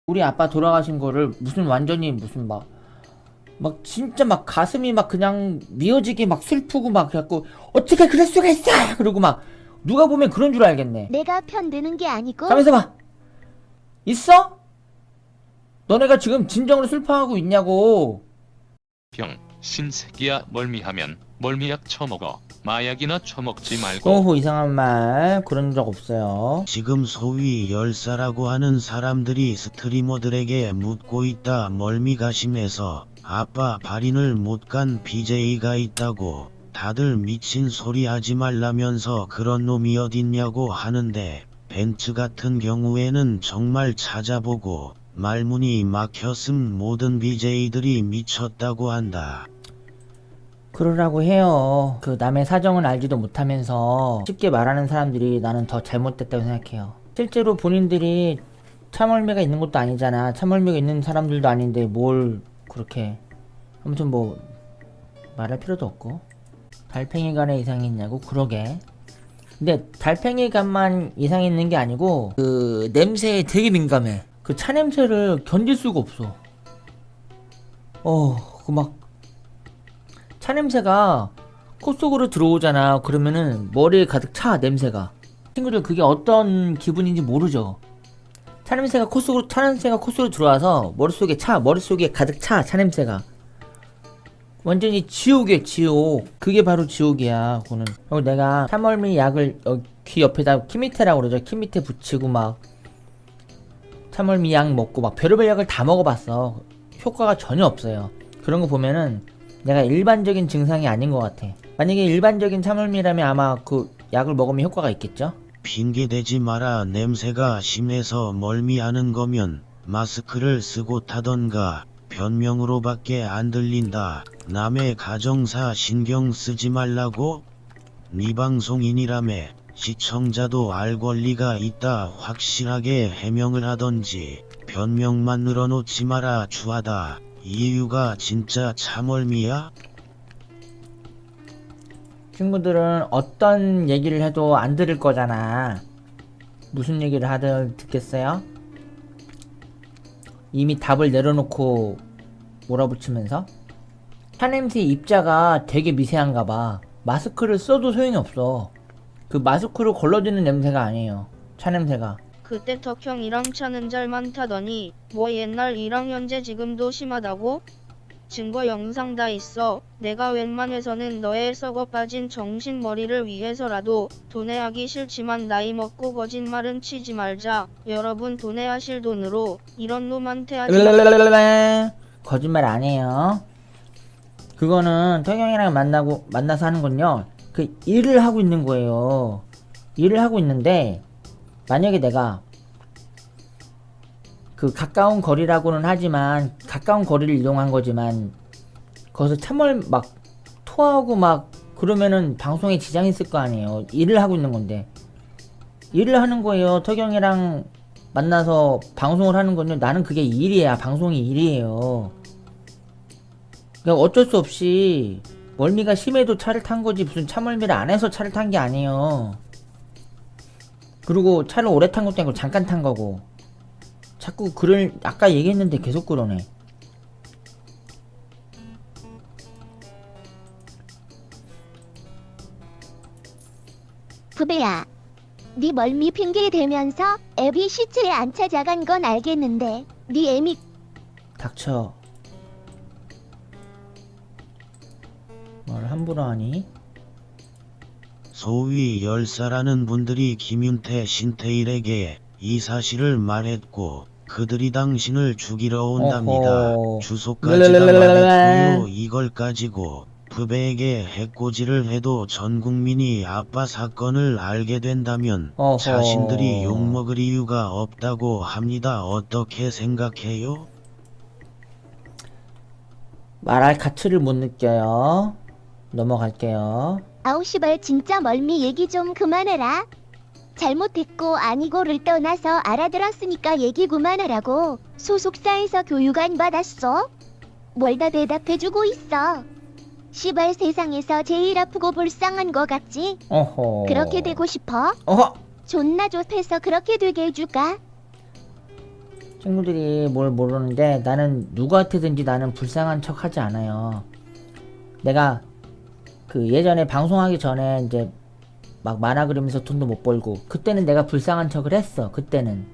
우리 아빠 돌아가신 거를 무슨 완전히 무슨 막 진짜 막 가슴이 막 그냥 미어지게 막 슬프고 막 그래갖고 어떻게 그럴 수가 있어! 그러고 막 누가 보면 그런 줄 알겠네. 내가 편드는 게 아니고 가면서 봐. 있어? 너네가 지금 진정으로 슬퍼하고 있냐고. 병, 신새끼야 멀미하면 멀미약 처먹어. 마약이나 처먹지 말고. 오호 이상한 말 그런 적 없어요. 지금 소위 열사라고 하는 사람들이 스트리머들에게 묻고 있다. 멀미가 심해서 아빠 발인을 못 간 BJ가 있다고. 다들 미친 소리 하지 말라면서 그런 놈이 어딨냐고 하는데 벤츠 같은 경우에는 정말 찾아보고 말문이 막혔음 모든 BJ들이 미쳤다고 한다. 그러라고 해요. 그 남의 사정은 알지도 못하면서 쉽게 말하는 사람들이 나는 더 잘못됐다고 생각해요. 실제로 본인들이 참을미가 있는 것도 아니잖아. 참을미가 있는 사람들도 아닌데 뭘 그렇게. 아무튼 뭐 말할 필요도 없고. 달팽이관에 이상이 있냐고? 그러게. 근데 달팽이관만 이상이 있는 게 아니고 그 냄새에 되게 민감해. 그 차 냄새를 견딜 수가 없어. 그 막 차 냄새가 코 속으로 들어오잖아. 그러면은 머리에 가득 차 냄새가. 친구들 그게 어떤 기분인지 모르죠. 차 냄새가 코 속으로 들어와서 머릿속에 가득 차 냄새가. 완전히 지옥이야 지옥. 그게 바로 지옥이야 그거는. 그리고 내가 참멀미 약을 귀 옆에다 키미테라고 그러죠. 키미테 붙이고 막 참멀미 약 먹고 막 별의별 약을 다 먹어봤어. 효과가 전혀 없어요. 그런 거 보면은 내가 일반적인 증상이 아닌 것 같아. 만약에 일반적인 참을미라면 아마 그 약을 먹으면 효과가 있겠죠? 핑계대지 마라. 냄새가 심해서 멀미하는 거면 마스크를 쓰고 타던가. 변명으로밖에 안 들린다. 남의 가정사 신경 쓰지 말라고? 네 방송인이라며 시청자도 알 권리가 있다. 확실하게 해명을 하던지. 변명만 늘어놓지 마라. 추하다. 이유가 진짜 참얼미야? 친구들은 어떤 얘기를 해도 안 들을 거잖아. 무슨 얘기를 하든 듣겠어요? 이미 답을 내려놓고 몰아붙이면서. 차냄새 입자가 되게 미세한가 봐. 마스크를 써도 소용이 없어. 그 마스크로 걸러지는 냄새가 아니에요. 차냄새가. 그때 덕형이랑 차는 잘만 타더니 뭐 옛날 1학년제 지금도 심하다고? 증거 영상 다 있어. 내가 웬만해서는 너의 썩어 빠진 정신머리를 위해서라도 도내하기 싫지만 나이 먹고 거짓말은 치지 말자. 여러분 도내하실 돈으로 이런 놈한테 하지 마. 거짓말 안 해요. 그거는 덕형이랑 만나서 하는 건요. 그 일을 하고 있는 거예요. 일을 하고 있는데 만약에 내가 그 가까운 거리라고는 하지만 가까운 거리를 이동한 거지만 거기서 참을 막 토하고 막 그러면은 방송에 지장이 있을 거 아니에요. 일을 하고 있는 건데 일을 하는 거예요. 덕영이랑 만나서 방송을 하는 건요. 나는 그게 일이야. 방송이 일이에요. 그러니까 어쩔 수 없이 멀미가 심해도 차를 탄 거지 무슨 차멀미를 안 해서 차를 탄 게 아니에요. 그리고 차를 오래 탄 것도 아니고 잠깐 탄 거고. 자꾸 아까 얘기했는데 계속 그러네. 부배야, 네 멀미 핑계 대면서 애비 시체에 안 찾아간 건 알겠는데 네 애미 닥쳐. 뭘 함부로 하니? 소위 열사라는 분들이 김윤태 신태일에게 이 사실을 말했고 그들이 당신을 죽이러 온답니다. 어허. 주소까지가 말했고요. 이걸 가지고 부배에게 해코지를 해도 전 국민이 아빠 사건을 알게 된다면 어허. 자신들이 욕먹을 이유가 없다고 합니다. 어떻게 생각해요? 말할 가치를 못 느껴요. 넘어갈게요. 아우 씨발 진짜 멀미 얘기 좀 그만해라. 잘못했고 아니고를 떠나서 알아들었으니까 얘기 그만하라고. 소속사에서 교육 안 받았어? 뭘 다 대답해주고 있어. 씨발 세상에서 제일 아프고 불쌍한 거 같지? 어허. 그렇게 되고 싶어? 어허. 존나 좁해서 그렇게 되게 해줄까? 친구들이 뭘 모르는데 나는 누구한테든지 나는 불쌍한 척 하지 않아요. 내가 그 예전에 방송하기 전에 이제 막 만화 그리면서 돈도 못 벌고 그때는 내가 불쌍한 척을 했어. 그때는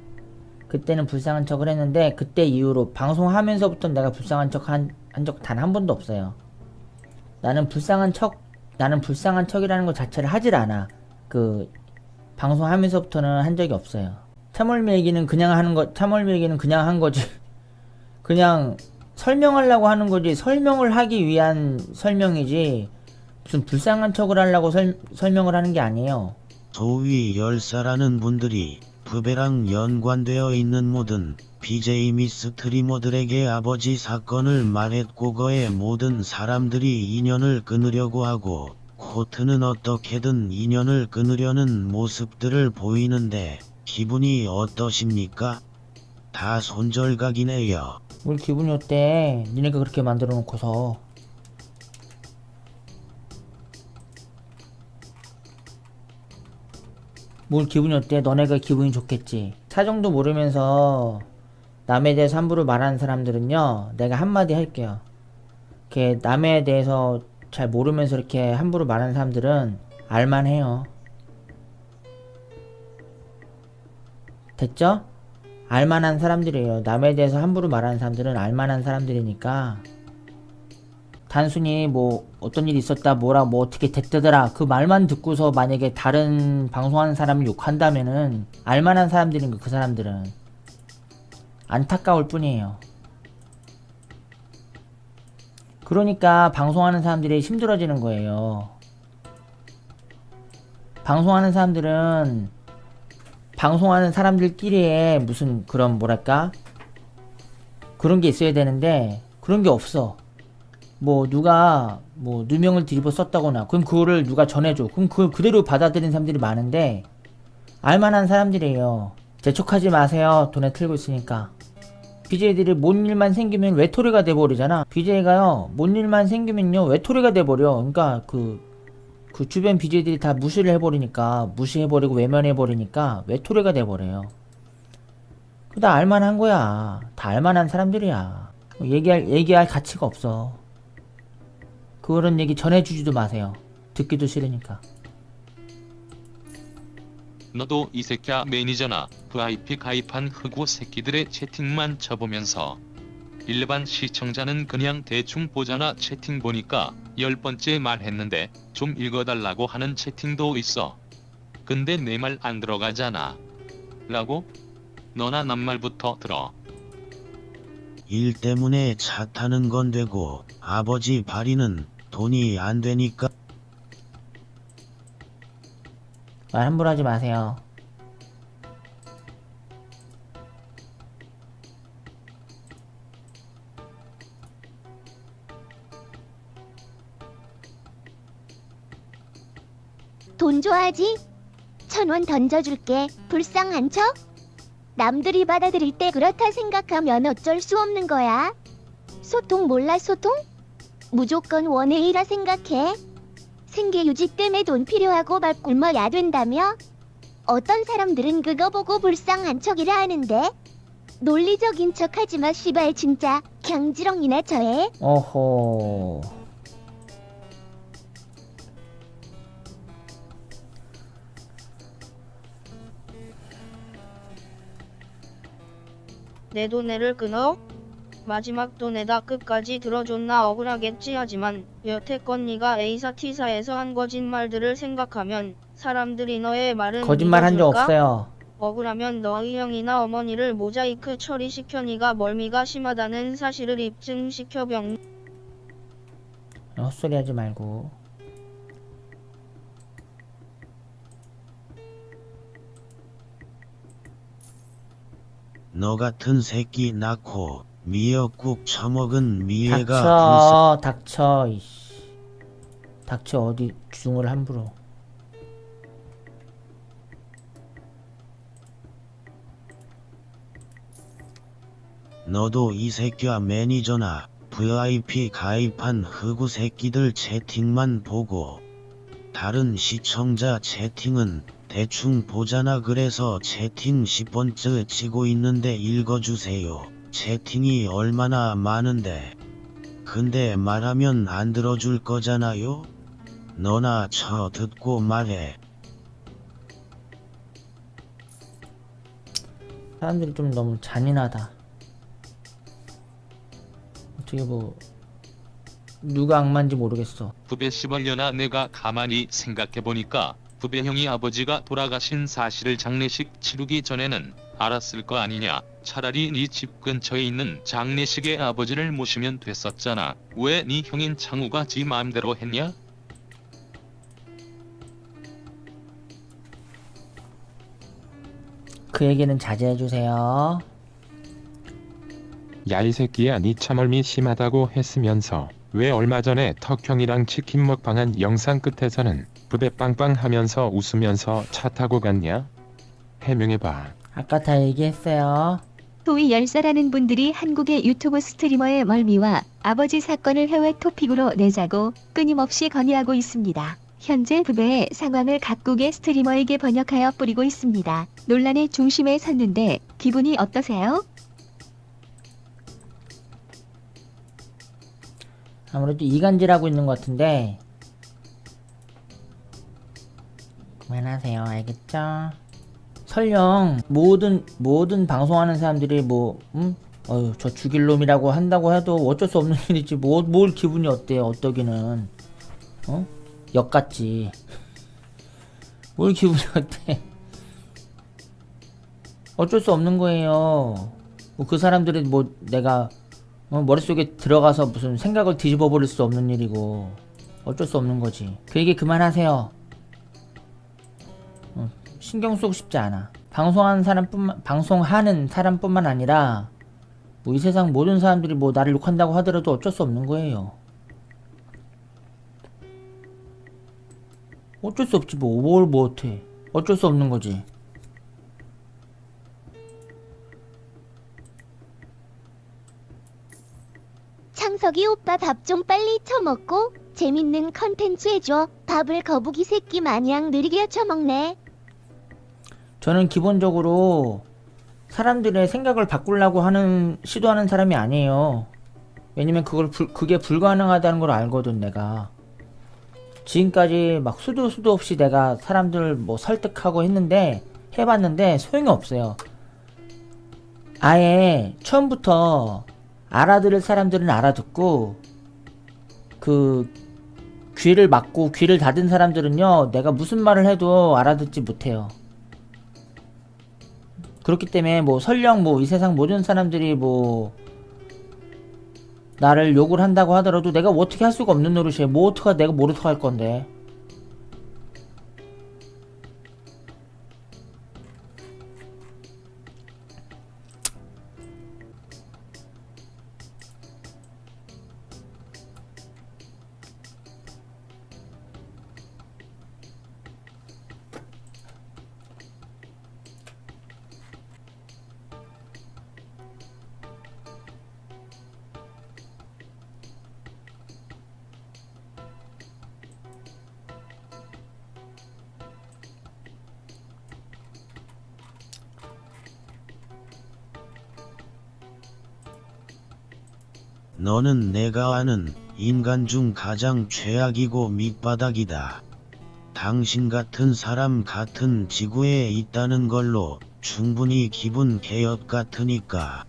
불쌍한 척을 했는데 그때 이후로 방송하면서부터 내가 불쌍한 척 한 적 단 한 번도 없어요. 나는 불쌍한 척이라는 것 자체를 하질 않아. 그 방송하면서부터는 한 적이 없어요. 참월미 얘기는 그냥 한 거지. 그냥 설명하려고 하는 거지. 설명을 하기 위한 설명이지. 무슨 불쌍한 척을 하려고 설명을 하는 게 아니에요. 소위 열사라는 분들이 부배랑 연관되어 있는 모든 BJ 및 스트리머들에게 아버지 사건을 말했고 거의 모든 사람들이 인연을 끊으려고 하고 코트는 어떻게든 인연을 끊으려는 모습들을 보이는데 기분이 어떠십니까? 다 손절각이네요. 뭘 기분이 어때? 니네가 그렇게 만들어 놓고서. 뭘 기분이 어때? 너네가 기분이 좋겠지. 사정도 모르면서 남에 대해서 함부로 말하는 사람들은요, 내가 한마디 할게요. 이렇게 남에 대해서 잘 모르면서 이렇게 함부로 말하는 사람들은 알만해요. 됐죠? 알만한 사람들이에요. 남에 대해서 함부로 말하는 사람들은 알만한 사람들이니까 단순히 뭐 어떤 일이 있었다 뭐라 뭐 어떻게 됐다더라 그 말만 듣고서 만약에 다른 방송하는 사람을 욕한다면은 알만한 사람들인 거 그 사람들은 안타까울 뿐이에요. 그러니까 방송하는 사람들이 힘들어지는 거예요. 방송하는 사람들은 방송하는 사람들끼리의 무슨 그런 뭐랄까 그런 게 있어야 되는데 그런 게 없어. 뭐 누가 뭐 누명을 뒤집어 썼다거나 그럼 그거를 누가 전해줘. 그럼 그걸 그대로 받아들이는 사람들이 많은데 알만한 사람들이에요. 재촉하지 마세요. 돈에 틀고 있으니까. BJ들이 뭔 일만 생기면 외톨이가 돼버리잖아. BJ가요 뭔 일만 생기면요 외톨이가 돼버려. 그러니까 그 주변 BJ들이 다 무시를 해버리니까 무시해버리고 외면해버리니까 외톨이가 돼버려요. 다 알만한 거야. 다 알만한 사람들이야. 얘기할 가치가 없어. 그런 얘기 전해주지도 마세요. 듣기도 싫으니까. 너도 이 새끼야 매니저나 VIP 가입한 흑우 새끼들의 채팅만 쳐보면서 일반 시청자는 그냥 대충 보잖아. 채팅 보니까 10번째 말했는데 좀 읽어달라고 하는 채팅도 있어. 근데 내 말 안 들어가잖아. 라고? 너나 낱말부터 들어. 일 때문에 차 타는 건 되고 아버지 발이는 돈이 안 되니까 말 함부로 하지 마세요. 돈 좋아하지? 1,000원 던져줄게. 불쌍한 척? 남들이 받아들일 때 그렇다 생각하면 어쩔 수 없는 거야. 소통 몰라 소통? 무조건 원해이라 생각해. 생계 유지 때문에 돈 필요하고 밥 굶어야 된다며? 어떤 사람들은 그거 보고 불쌍한 척이라 하는데 논리적인 척 하지마 씨발 진짜 경지렁이나 저해. 어허. 내 돈을 끊어? 마지막 돈에다 끝까지 들어줬나 억울하겠지. 하지만 여태껏 네가 A사 T사에서 한 거짓말들을 생각하면 사람들이 너의 말은 거짓말 한 적 믿어줄까? 없어요. 억울하면 너희 형이나 어머니를 모자이크 처리시켜 네가 멀미가 심하다는 사실을 입증시켜. 병 헛소리 하지 말고. 너 같은 새끼 낳고 미역국 처먹은 미애가 닥쳐 이씨. 닥쳐. 어디 중을 함부로. 너도 이 새끼야 매니저나 VIP 가입한 흑우 새끼들 채팅만 보고 다른 시청자 채팅은 대충 보잖아. 그래서 채팅 10번째 치고 있는데 읽어주세요. 채팅이 얼마나 많은데. 근데 말하면 안 들어줄 거잖아요? 너나 쳐 듣고 말해. 사람들이 좀 너무 잔인하다. 어떻게 뭐 누가 악마인지 모르겠어. 부배 씨발려나 내가 가만히 생각해보니까 부배 형이 아버지가 돌아가신 사실을 장례식 치르기 전에는 알았을 거 아니냐. 차라리 네 집 근처에 있는 장례식에 아버지를 모시면 됐었잖아. 왜 네 형인 창우가 지 마음대로 했냐? 그 얘기는 자제해주세요. 야 이 새끼야 니 참얼미 심하다고 했으면서 왜 얼마 전에 턱형이랑 치킨 먹방한 영상 끝에서는 부대 빵빵 하면서 웃으면서 차 타고 갔냐? 해명해봐. 아까 다 얘기했어요. 소위 열사라는 분들이 한국의 유튜브 스트리머의 멀미와 아버지 사건을 해외 토픽으로 내자고 끊임없이 건의하고 있습니다. 현재 부배의 상황을 각국의 스트리머에게 번역하여 뿌리고 있습니다. 논란의 중심에 섰는데 기분이 어떠세요? 아무래도 이간질하고 있는 것 같은데 그만하세요. 알겠죠? 설령 모든 방송하는 사람들이 저 죽일 놈이라고 한다고 해도 어쩔 수 없는 일이지. 뭘 기분이 어때요? 어떠기는 역같지. 뭘 기분이 어때? 어쩔 수 없는 거예요. 그 사람들이 내가 머릿속에 들어가서 무슨 생각을 뒤집어 버릴 수 없는 일이고 어쩔 수 없는 거지. 그 얘기 그만하세요. 신경 쓰고 싶지 않아. 방송하는 사람뿐만 아니라 이 세상 모든 사람들이 나를 욕한다고 하더라도 어쩔 수 없는 거예요. 어쩔 수 없지 뭘 어때. 어쩔 수 없는 거지. 창석이 오빠 밥 좀 빨리 처먹고 재밌는 컨텐츠 해줘. 밥을 거북이 새끼 마냥 느리게 쳐먹네. 저는 기본적으로 사람들의 생각을 바꾸려고 시도하는 사람이 아니에요. 왜냐면 그게 불가능하다는 걸 알거든. 내가 지금까지 수도 없이 내가 사람들 설득하고 해봤는데 소용이 없어요. 아예 처음부터 알아들을 사람들은 알아듣고 귀를 막고 귀를 닫은 사람들은요, 내가 무슨 말을 해도 알아듣지 못해요. 그렇기 때문에 설령 이 세상 모든 사람들이 나를 욕을 한다고 하더라도 내가 어떻게 할 수가 없는 노릇이에요. 내가 뭘 어떻게 할 건데. 너는 내가 아는 인간 중 가장 최악이고 밑바닥이다. 당신 같은 사람 같은 지구에 있다는 걸로 충분히 기분 개업 같으니까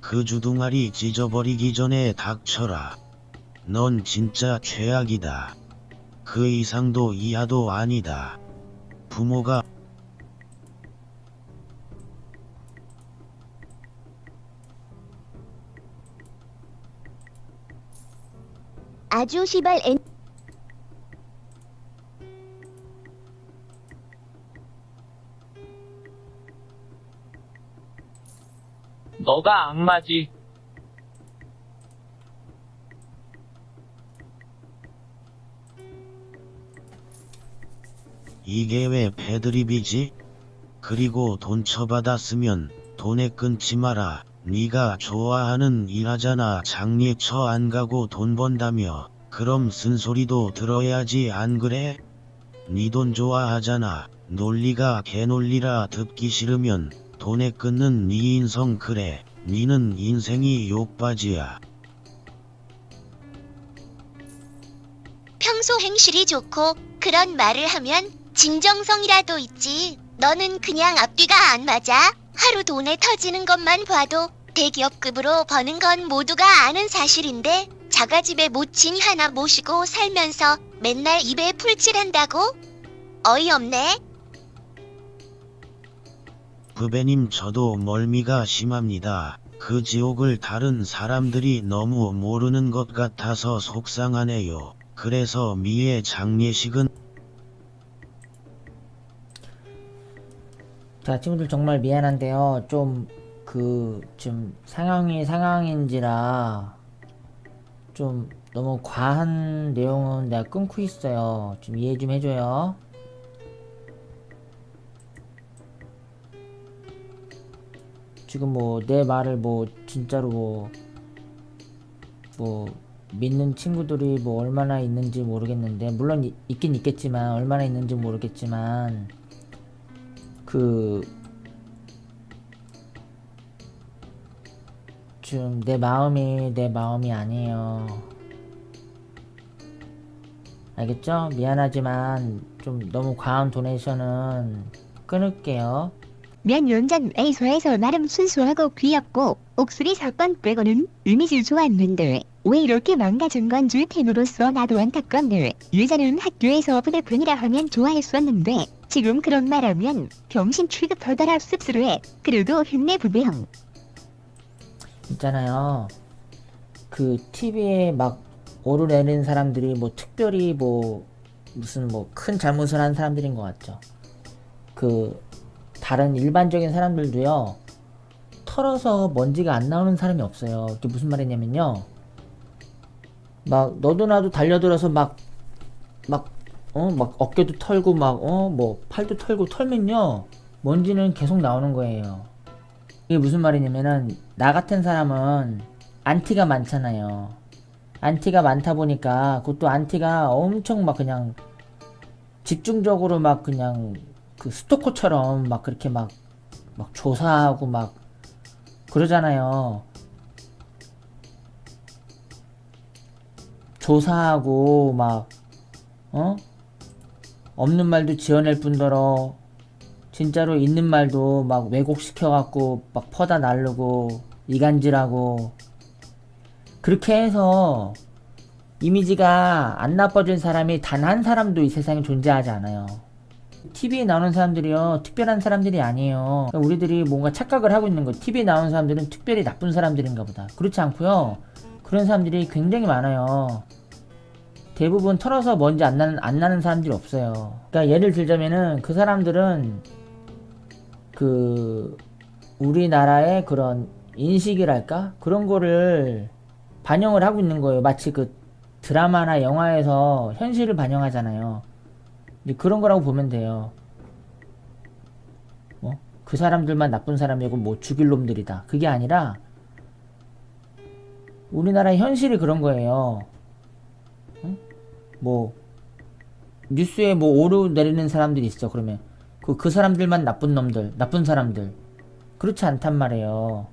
그 주둥아리 찢어버리기 전에 닥쳐라. 넌 진짜 최악이다. 그 이상도 이하도 아니다. 부모가 아주 시발 너가 악마지. 이게 왜 패드립이지? 그리고 돈 쳐받았으면 돈에 끊지 마라. 네가 좋아하는 일하잖아. 장례처 안 가고 돈 번다며. 그럼 쓴소리도 들어야지 안 그래? 니 돈 좋아하잖아. 논리가 개논리라 듣기 싫으면 돈에 끊는 니 인성 그래. 니는 인생이 욕바지야. 평소 행실이 좋고 그런 말을 하면 진정성이라도 있지. 너는 그냥 앞뒤가 안 맞아. 하루 돈에 터지는 것만 봐도 대기업급으로 버는 건 모두가 아는 사실인데 자가집에 모친 하나 모시고 살면서 맨날 입에 풀칠한다고? 어이없네. 부배님 저도 멀미가 심합니다. 그 지옥을 다른 사람들이 너무 모르는 것 같아서 속상하네요. 그래서 미의 장례식은 자, 친구들 정말 미안한데요. 지금 상황인지라 좀 너무 과한 내용은 내가 끊고 있어요. 좀 이해 좀 해줘요. 지금 뭐 내 말을 뭐 진짜로 뭐 믿는 친구들이 뭐 얼마나 있는지 모르겠는데, 물론 있긴 있겠지만 얼마나 있는지 모르겠지만 지금 내 마음이 아니에요. 알겠죠? 미안하지만 좀 너무 과한 도네이션은 끊을게요. 몇 년 전 에이소에서 나름 순수하고 귀엽고 옥수리 사건 빼고는 이미지 좋았는데 왜 이렇게 망가진 건지 팬으로서 나도 안타깝네. 예전엔 학교에서 부대푼이라 하면 좋아했었는데 지금 그런 말하면 병신 취급하더라 씁쓸해. 그래도 힘내 부배형. 있잖아요. 그 TV에 막 오르내리는 사람들이 뭐 특별히 뭐 무슨 뭐 큰 잘못을 한 사람들인 것 같죠. 다른 일반적인 사람들도요, 털어서 먼지가 안 나오는 사람이 없어요. 그게 무슨 말이냐면요, 막 너도 나도 달려들어서 막 어깨도 털고 뭐 팔도 털고 털면요, 먼지는 계속 나오는 거예요. 이게 무슨 말이냐면은, 나 같은 사람은 안티가 많잖아요. 안티가 많다 보니까 그것도 안티가 엄청 막 그냥 집중적으로 막 그냥 그 스토커처럼 막 그렇게 막 조사하고 막 그러잖아요. 조사하고 막 없는 말도 지어낼 뿐더러 진짜로 있는 말도 막 왜곡시켜갖고 막 퍼다 날르고 이간질하고, 그렇게 해서 이미지가 안 나빠진 사람이 단 한 사람도 이 세상에 존재하지 않아요. TV에 나오는 사람들이요, 특별한 사람들이 아니에요. 우리들이 뭔가 착각을 하고 있는 거예요. TV에 나오는 사람들은 특별히 나쁜 사람들인가 보다. 그렇지 않고요, 그런 사람들이 굉장히 많아요. 대부분 털어서 먼지 안 나는 사람들이 없어요. 그러니까 예를 들자면은, 그 사람들은 우리나라의 그런 인식이랄까? 그런 거를 반영을 하고 있는 거예요. 마치 그 드라마나 영화에서 현실을 반영하잖아요. 이제 그런 거라고 보면 돼요. 그 사람들만 나쁜 사람이고 뭐 죽일 놈들이다, 그게 아니라 우리나라의 현실이 그런 거예요. 뭐 뉴스에 뭐 오르내리는 사람들이 있어. 그러면 그 사람들만 나쁜 놈들, 나쁜 사람들. 그렇지 않단 말이에요.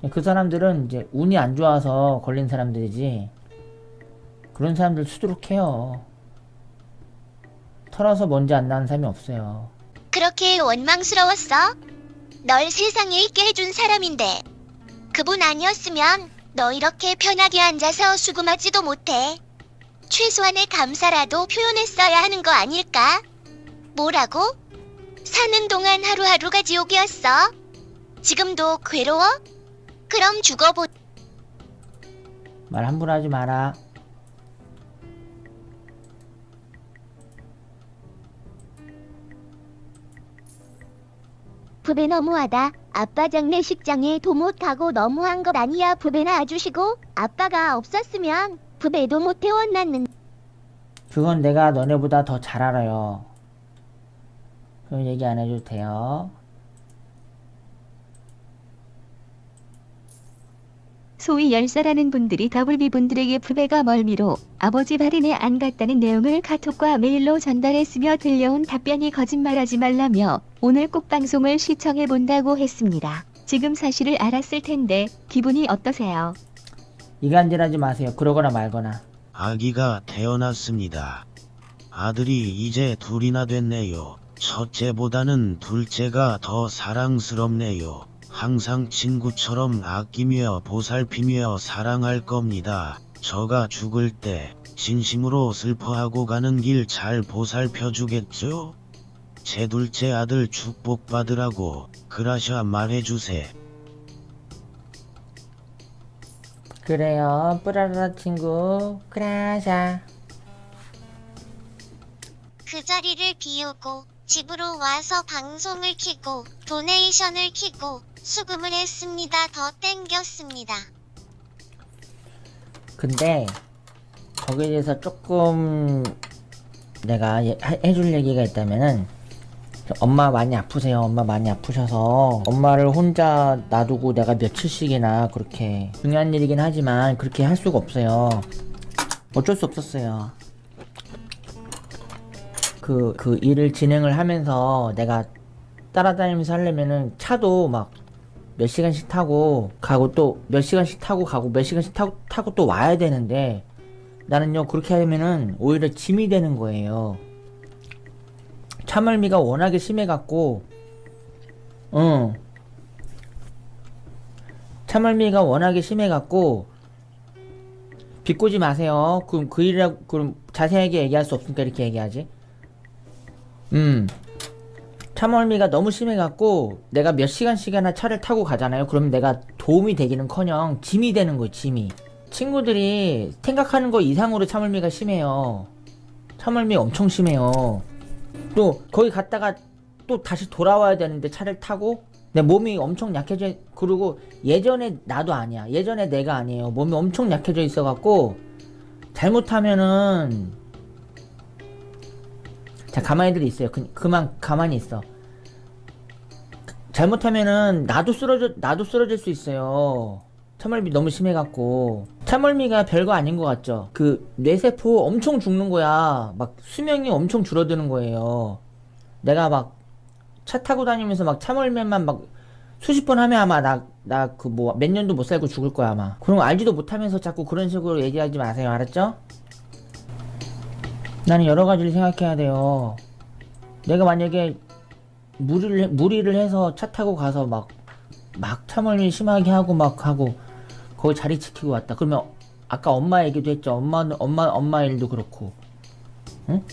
그 사람들은 이제 운이 안 좋아서 걸린 사람들이지, 그런 사람들 수두룩해요. 털어서 먼지 안 나는 사람이 없어요. 그렇게 원망스러웠어? 널 세상에 있게 해준 사람인데 그분 아니었으면 너 이렇게 편하게 앉아서 수금하지도 못해. 최소한의 감사라도 표현했어야 하는 거 아닐까? 뭐라고? 사는 동안 하루하루가 지옥이었어? 지금도 괴로워? 그럼 죽어보... 말 함부로 하지 마라. 부배 너무하다. 아빠 장례식장에 도못 가고 너무한 것 아니야. 부배나 아주시고 아빠가 없었으면 부배도 못 태어났는데. 그건 내가 너네보다 더 잘 알아요. 그런 얘기 안 해줘도 돼요. 소위 열사라는 분들이 더블비 분들에게 부배가 멀미로 아버지 발인에 안 갔다는 내용을 카톡과 메일로 전달했으며 들려온 답변이 거짓말하지 말라며 오늘 꼭 방송을 시청해 본다고 했습니다. 지금 사실을 알았을 텐데 기분이 어떠세요? 이간질하지 마세요. 그러거나 말거나. 아기가 태어났습니다. 아들이 이제 둘이나 됐네요. 첫째보다는 둘째가 더 사랑스럽네요. 항상 친구처럼 아끼며 보살피며 사랑할 겁니다. 저가 죽을 때 진심으로 슬퍼하고 가는 길 잘 보살펴주겠죠? 제 둘째 아들 축복받으라고 그라샤 말해주세. 그래요. 뿌라라 친구. 그라샤. 그 자리를 비우고 집으로 와서 방송을 켜고 도네이션을 켜고 수금을 했습니다. 더 땡겼습니다. 근데 거기에 대해서 조금 내가 해줄 얘기가 있다면은, 엄마 많이 아프세요. 엄마 많이 아프셔서 엄마를 혼자 놔두고 내가 며칠씩이나 그렇게, 중요한 일이긴 하지만 그렇게 할 수가 없어요. 어쩔 수 없었어요. 그 일을 진행을 하면서 내가 따라다니면서 하려면은 차도 막 몇 시간씩 타고 가고 또 몇 시간씩 타고 가고 몇 시간씩 타고 또 와야 되는데, 나는요 그렇게 하면은 오히려 짐이 되는 거예요. 차멀미가 워낙에 심해갖고, 차멀미가 워낙에 심해갖고, 비꼬지 마세요. 그럼 자세하게 얘기할 수 없으니까 이렇게 얘기하지. 차멀미가 너무 심해갖고 내가 몇 시간씩이나 차를 타고 가잖아요. 그러면 내가 도움이 되기는커녕 짐이 되는 거예요. 짐이. 친구들이 생각하는 거 이상으로 차멀미가 심해요. 차멀미 엄청 심해요. 또 거기 갔다가 또 다시 돌아와야 되는데 차를 타고 내 몸이 엄청 약해져. 그리고 예전에 나도 아니야. 예전에 내가 아니에요. 몸이 엄청 약해져 있어갖고 잘못하면은, 자 가만히들 있어요. 그만 가만히 있어. 잘못하면은 나도 쓰러질 수 있어요. 차멀미 너무 심해갖고. 차멀미가 별거 아닌 것 같죠? 그 뇌세포 엄청 죽는 거야. 막 수명이 엄청 줄어드는 거예요. 내가 막 차 타고 다니면서 막 차멀미만 막 수십 번 하면 아마 나 그 뭐 몇 년도 못 살고 죽을 거야 아마. 그런 거 알지도 못하면서 자꾸 그런 식으로 얘기하지 마세요. 알았죠? 나는 여러 가지를 생각해야 돼요. 내가 만약에 무리를 해서 차 타고 가서 막 차멀미 심하게 하고 거기 자리 지키고 왔다. 그러면 아까 엄마 얘기도 했죠. 엄마 일도 그렇고, 응?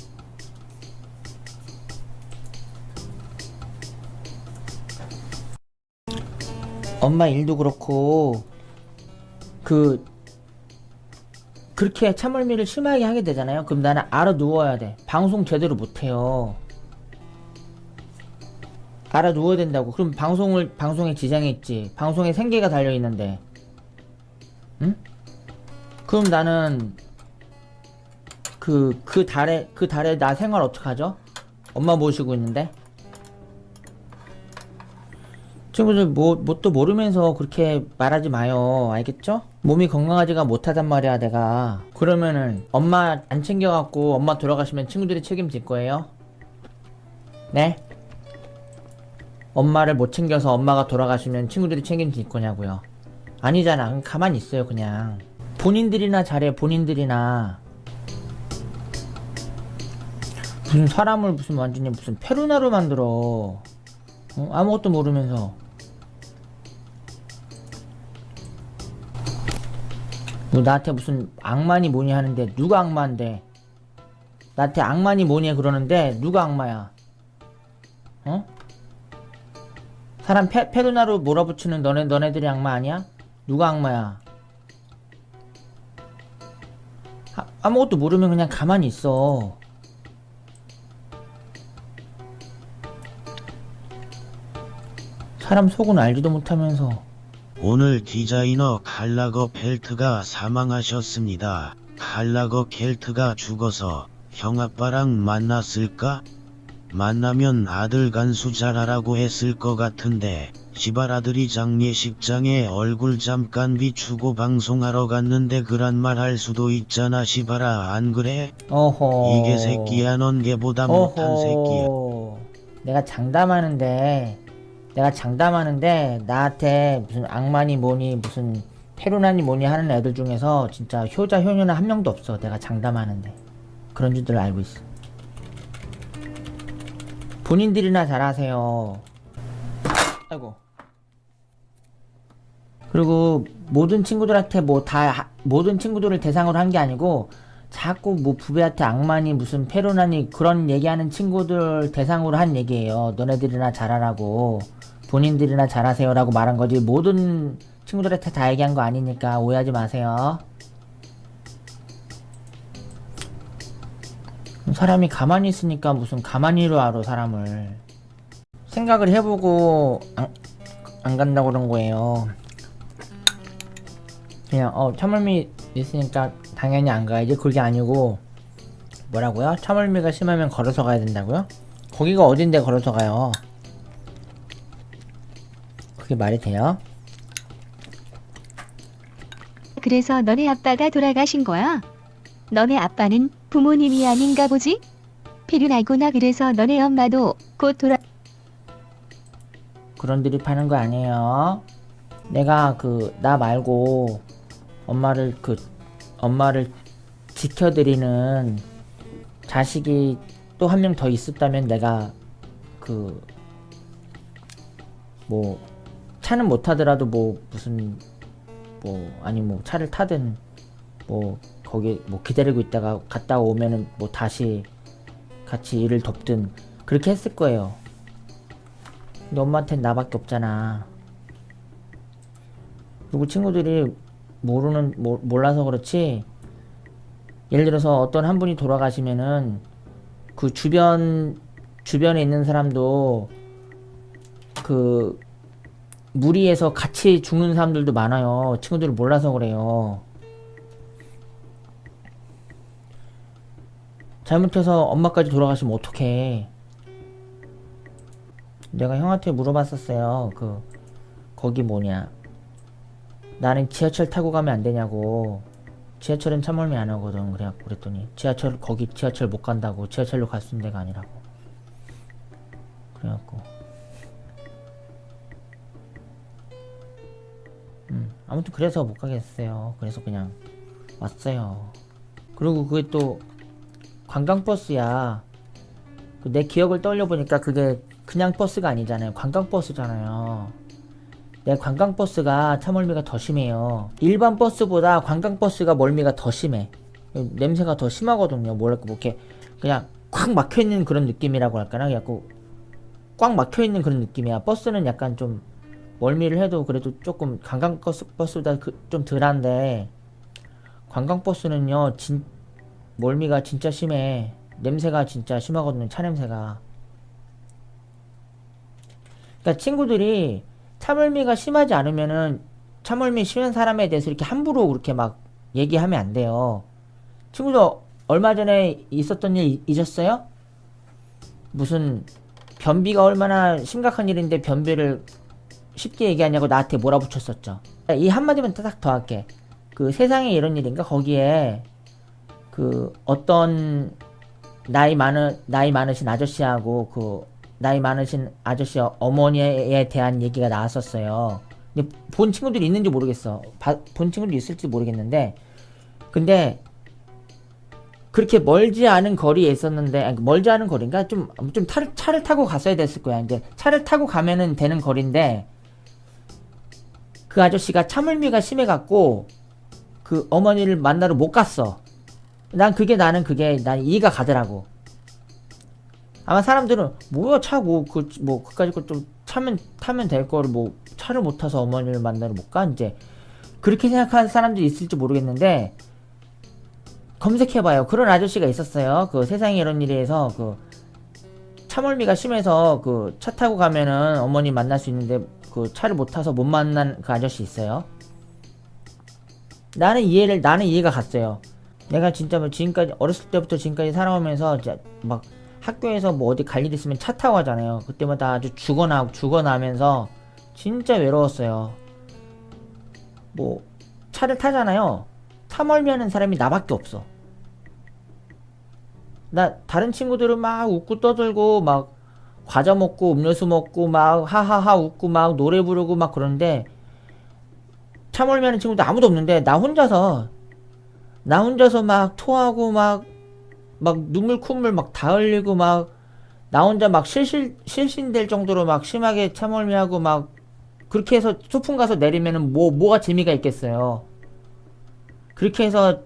엄마 일도 그렇고 그렇게 차멀미를 심하게 하게 되잖아요. 그럼 나는 알아 누워야 돼. 방송 제대로 못해요. 알아 누워야 된다고. 그럼 방송에 지장이 있지. 방송에 생계가 달려있는데, 응? 그럼 나는 그 달에 나 생활 어떡하죠? 엄마 모시고 있는데. 친구들 뭣도 모르면서 그렇게 말하지 마요. 알겠죠? 몸이 건강하지가 못하단 말이야 내가. 그러면은 엄마 안 챙겨갖고 엄마 돌아가시면 친구들이 책임질 거예요? 네? 엄마를 못 챙겨서 엄마가 돌아가시면 친구들이 책임질 거냐고요? 아니잖아. 그냥 가만히 있어요. 그냥 본인들이나 잘해. 본인들이나. 무슨 사람을 완전히 페루나로 만들어. 아무것도 모르면서. 뭐 나한테 무슨 악마니 뭐니 하는데 누가 악마인데? 나한테 악마니 뭐니 그러는데 누가 악마야? 어? 사람 페루나로 몰아붙이는 너네들이 악마 아니야? 누가 악마야? 아무것도 모르면 그냥 가만히 있어. 사람 속은 알지도 못하면서. 오늘 디자이너 칼라거 펠트가 사망하셨습니다. 칼라거 켈트가 죽어서 형아빠랑 만났을까? 만나면 아들 간수 잘하라고 했을 것 같은데 시발 아들이 장례식장에 얼굴 잠깐 비추고 방송하러 갔는데 그런 말 할 수도 있잖아. 시발아, 안 그래? 어허. 이게 새끼야. 넌 개보다 못한 새끼야. 내가 장담하는데 나한테 무슨 악마니 뭐니 무슨 페루나니 뭐니 하는 애들 중에서 진짜 효자 효녀는 한 명도 없어. 내가 장담하는데 그런 줄들 알고 있어. 본인들이나 잘하세요. 아이고. 그리고 모든 친구들한테 모든 친구들을 대상으로 한 게 아니고 자꾸 뭐 부배한테 악마니 무슨 페로나니 그런 얘기하는 친구들 대상으로 한 얘기예요. 너네들이나 잘하라고 본인들이나 잘하세요라고 말한 거지 모든 친구들한테 다 얘기한 거 아니니까 오해하지 마세요. 사람이 가만히 있으니까 무슨 가만히로 알아. 사람을 생각을 해보고 안 간다고 그런 거예요. 그냥 참을미 있으니까 당연히 안 가야지 그게 아니고 뭐라고요? 참을미가 심하면 걸어서 가야 된다고요? 거기가 어딘데 걸어서 가요? 그게 말이 돼요? 그래서 너네 아빠가 돌아가신 거야? 너네 아빠는 부모님이 아닌가 보지? 필요하구나. 그래서 너네 엄마도 곧 그런 드립하는 거 아니에요. 내가 나 말고 엄마를 지켜드리는 자식이 또 한 명 더 있었다면 내가 뭐 차는 못 타더라도 무슨 아니 차를 타든 거기 기다리고 있다가 갔다 오면은 다시 같이 일을 돕든 그렇게 했을 거예요. 근데 엄마한테는 나밖에 없잖아. 그리고 친구들이 몰라서 그렇지, 예를 들어서 어떤 한 분이 돌아가시면은 그 주변에 있는 사람도 무리해서 같이 죽는 사람들도 많아요. 친구들이 몰라서 그래요. 잘못해서 엄마까지 돌아가시면 어떡해. 내가 형한테 물어봤었어요. 거기 나는 지하철 타고 가면 안 되냐고. 지하철은 참을미 안 하거든. 그랬더니 거기 지하철 못 간다고. 지하철로 갈 수 있는 데가 아니라고. 그래갖고 아무튼 그래서 못 가겠어요. 그래서 그냥 왔어요. 그리고 그게 또 관광버스야. 내 기억을 떠올려보니까 그게 그냥 버스가 아니잖아요. 관광버스잖아요. 내 관광버스가 참멀미가 더 심해요. 일반 버스보다 관광버스가 멀미가 더 심해. 냄새가 더 심하거든요. 이렇게 그냥 꽉 막혀있는 그런 느낌이라고 할까나? 약간 꽉 막혀있는 그런 느낌이야. 버스는 약간 좀 멀미를 해도 그래도 조금 관광버스보다 좀 덜한데, 관광버스는요 멀미가 진짜 심해. 냄새가 진짜 심하거든요. 차 냄새가. 그러니까 친구들이 차멀미가 심하지 않으면은 차멀미 심한 사람에 대해서 이렇게 함부로 그렇게 막 얘기하면 안 돼요. 친구들 얼마 전에 있었던 일 잊었어요? 무슨 변비가 얼마나 심각한 일인데 변비를 쉽게 얘기하냐고 나한테 몰아붙였었죠. 이 한마디만 딱 더 할게. 세상에 이런 일인가? 거기에 어떤 나이 많으신 아저씨하고 나이 많으신 아저씨 어머니에 대한 얘기가 나왔었어요. 근데 본 친구들이 있는지 모르겠어. 본 친구들이 있을지 모르겠는데, 근데 그렇게 멀지 않은 거리에 있었는데, 아니, 멀지 않은 거리인가? 좀 차를 타고 갔어야 됐을 거야. 이제 차를 타고 가면은 되는 거리인데, 그 아저씨가 차물미가 심해갖고 그 어머니를 만나러 못 갔어. 나는 그게 이해가 가더라고. 아마 사람들은 뭐야 차고 그까짓 거 좀 타면 될 거를 차를 못 타서 어머니를 만나러 못 가? 이제 그렇게 생각하는 사람들이 있을지 모르겠는데, 검색해봐요. 그런 아저씨가 있었어요. 세상에 이런 일에서 차멀미가 심해서 차 타고 가면은 어머니 만날 수 있는데 차를 못 타서 못 만난 그 아저씨 있어요. 나는 이해가 갔어요. 내가 진짜 지금까지 어렸을 때부터 지금까지 살아오면서 막 학교에서 어디 갈 일 있으면 차 타고 가잖아요. 그때마다 아주 죽어나면서 진짜 외로웠어요. 뭐 차를 타잖아요. 차멀미 하는 사람이 나밖에 없어. 나 다른 친구들은 막 웃고 떠들고 막 과자 먹고 음료수 먹고 막 하하하 웃고 막 노래 부르고 막 그러는데 차멀미 하는 친구들 아무도 없는데 나 혼자서 막 토하고 막 눈물 콧물 막 다 흘리고 막 나 혼자 막 실신될 정도로 막 심하게 차멀미하고 막 그렇게 해서 소풍 가서 내리면은 뭐가 재미가 있겠어요. 그렇게 해서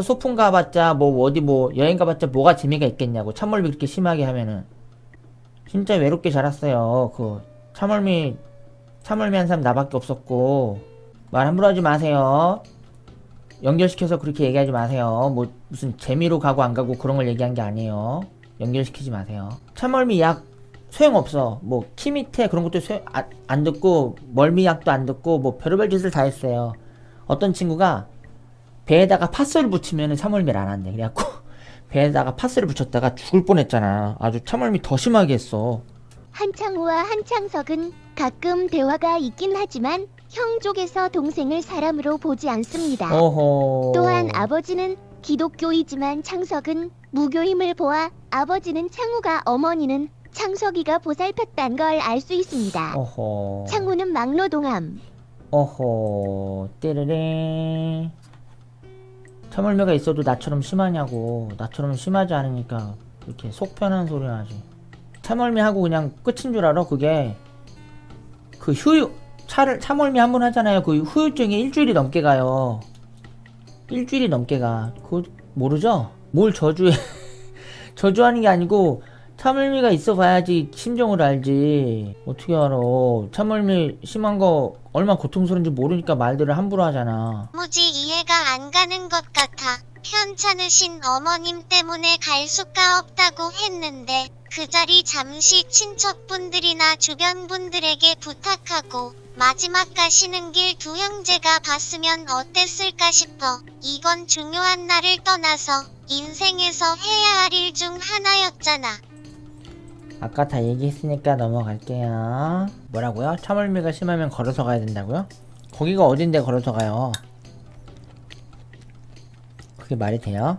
소풍 가봤자 뭐 어디 뭐 여행 가봤자 뭐가 재미가 있겠냐고. 차멀미 그렇게 심하게 하면은 진짜 외롭게 자랐어요. 그 차멀미 한 사람 나밖에 없었고. 말 함부로 하지 마세요. 연결시켜서 그렇게 얘기하지 마세요. 뭐 무슨 재미로 가고 안 가고 그런 걸 얘기한 게 아니에요. 연결시키지 마세요. 차멀미 약 소용없어. 뭐 키 밑에 그런 것도 안 듣고 멀미 약도 안 듣고 뭐 별의별 짓을 다 했어요. 어떤 친구가 배에다가 파스를 붙이면 차멀미를 안 한대. 그래갖고 배에다가 파스를 붙였다가 죽을 뻔했잖아. 아주 차멀미 더 심하게 했어. 한창우와 한창석은 가끔 대화가 있긴 하지만 형 쪽에서 동생을 사람으로 보지 않습니다. 어허. 또한 아버지는 기독교이지만 창석은 무교임을 보아 아버지는 창우가 어머니는 창석이가 보살폈단 걸 알 수 있습니다. 어허. 창우는 막노동함. 어허. 띠르링. 차멀미가 있어도 나처럼 심하냐고. 나처럼 심하지 않으니까 이렇게 속 편한 소리 하지. 차멀미하고 그냥 끝인 줄 알아. 그게 그 차멀미 한 번 하잖아요. 그 후유증이 일주일이 넘게 가요. 일주일이 넘게 가. 그거 모르죠? 뭘 저주하는 게 아니고 차멀미가 있어 봐야지 심정을 알지. 어떻게 알아. 차멀미 심한 거 얼마나 고통스러운지 모르니까 말들을 함부로 하잖아. 도무지 이해가 안 가는 것 같아. 편찮으신 어머님 때문에 갈 수가 없다고 했는데 그 자리 잠시 친척분들이나 주변 분들에게 부탁하고 마지막 가시는 길 두 형제가 봤으면 어땠을까 싶어. 이건 중요한 날을 떠나서 인생에서 해야 할 일 중 하나였잖아. 아까 다 얘기했으니까 넘어갈게요. 뭐라고요? 차멀미가 심하면 걸어서 가야 된다고요? 거기가 어딘데 걸어서 가요? 그게 말이 돼요?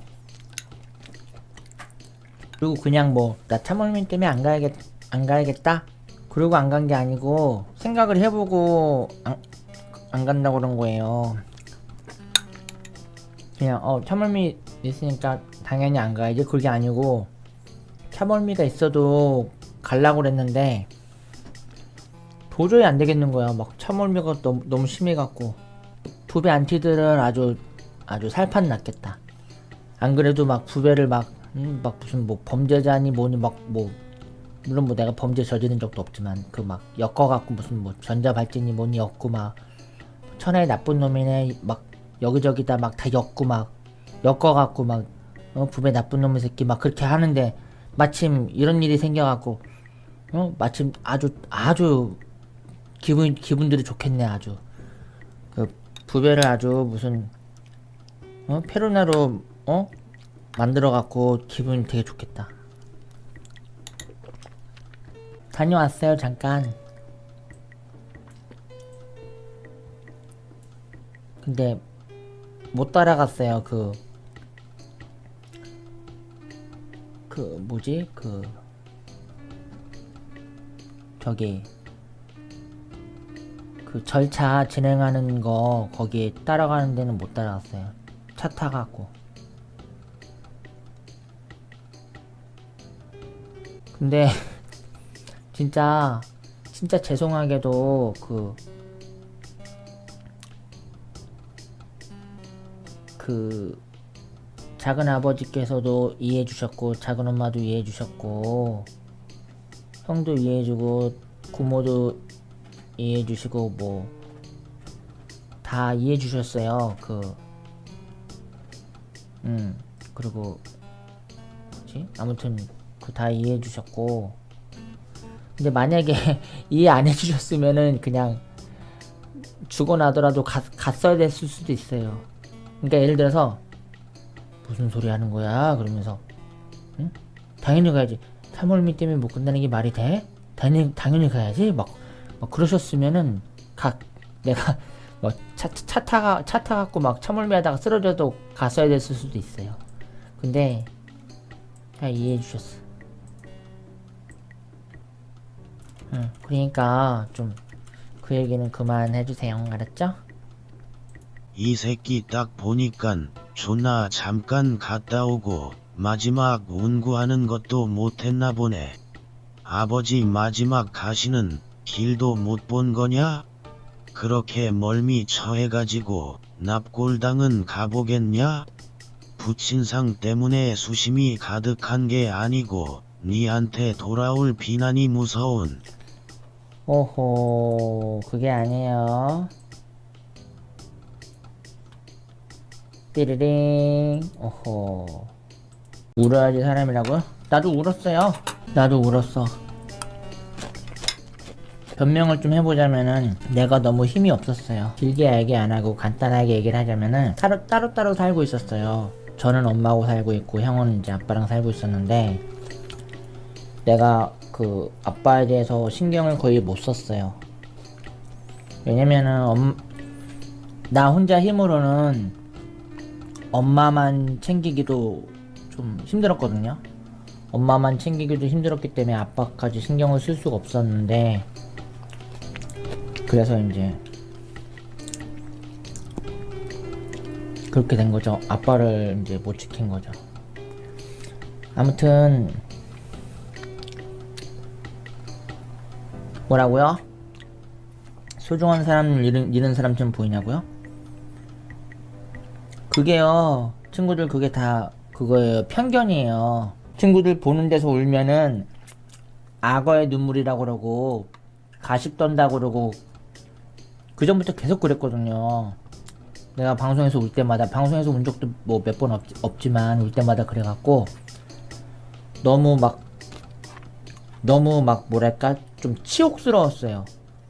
그리고 그냥 뭐 나 차멀미 때문에 안 가야겠다? 그리고 안 간 게 아니고 생각을 해보고 안 간다고 그런 거예요. 그냥 차멀미 있으니까 당연히 안 가야지. 그게 아니고 차멀미가 있어도 가려고 그랬는데 도저히 안 되겠는 거야. 막 차멀미가 너무 심해갖고 부배 안티들은 아주 살판 났겠다. 안 그래도 막 부배를 막 무슨 뭐 범죄자니 뭐니 물론 뭐 내가 범죄 저지른 적도 없지만 그 막 엮어갖고 무슨 뭐 전자발찌니 뭐니 엮고 막 천하의 나쁜 놈이네 막 여기저기다 막 다 엮고 막 엮어갖고 막 부배 나쁜 놈의 새끼 막 그렇게 하는데 마침 이런 일이 생겨갖고 마침 아주 기분들이 좋겠네. 아주 그 부배를 아주 무슨 페루나로 만들어갖고 기분이 되게 좋겠다. 다녀왔어요 잠깐. 근데 못 따라갔어요. 그 뭐지? 저기 그 절차 진행하는 거 거기에 따라가는 데는 못 따라갔어요. 차 타갖고. 근데 진짜 죄송하게도 그 작은 아버지께서도 이해해 주셨고 작은 엄마도 이해해 주셨고 형도 이해해 주고 고모도 이해해 주시고 뭐 다 이해해 주셨어요. 그리고 뭐지? 아무튼 다 이해해 주셨고 근데 만약에 이해 안 해주셨으면은 그냥 죽어나더라도 갔어야 됐을 수도 있어요. 그러니까 예를 들어서 무슨 소리 하는 거야 그러면서 응? 당연히 가야지. 차멀미 때문에 못 끝나는 게 말이 돼? 당연히 가야지. 막 뭐 그러셨으면은 내가 뭐 차 타갖고 막 차몰미 하다가 쓰러져도 갔어야 됐을 수도 있어요. 근데 그냥 이해해 주셨어. 응, 그러니까 좀 그 얘기는 그만 해주세요. 알았죠? 이 새끼 딱 보니깐 존나 잠깐 갔다 오고 마지막 운구하는 것도 못했나 보네. 아버지 마지막 가시는 길도 못 본 거냐? 그렇게 멀미 처해가지고 납골당은 가보겠냐? 부친상 때문에 수심이 가득한 게 아니고 니한테 돌아올 비난이 무서운. 오호, 그게 아니에요. 띠리링. 오호. 울어야지 사람이라고요? 나도 울었어요. 나도 울었어. 변명을 좀 해보자면은 내가 너무 힘이 없었어요. 길게 얘기 안 하고 간단하게 얘기를 하자면은 따로따로 살고 있었어요. 저는 엄마하고 살고 있고 형은 이제 아빠랑 살고 있었는데 내가 그 아빠에 대해서 신경을 거의 못 썼어요. 왜냐면은 나 혼자 힘으로는 엄마만 챙기기도 좀 힘들었거든요. 엄마만 챙기기도 힘들었기 때문에 아빠까지 신경을 쓸 수가 없었는데 그래서 이제 그렇게 된 거죠. 아빠를 이제 못 지킨 거죠. 아무튼 뭐라고요? 소중한 사람을 잃은 사람처럼 보이냐고요? 그게요, 친구들 그게 다 그거예요. 편견이에요. 친구들 보는 데서 울면은 악어의 눈물이라고 그러고 가식 떤다고 그러고 그 전부터 계속 그랬거든요. 내가 방송에서 울 때마다, 방송에서 운 적도 뭐 몇 번 없지만 울 때마다 그래갖고 너무 막 뭐랄까 좀 치욕스러웠어요.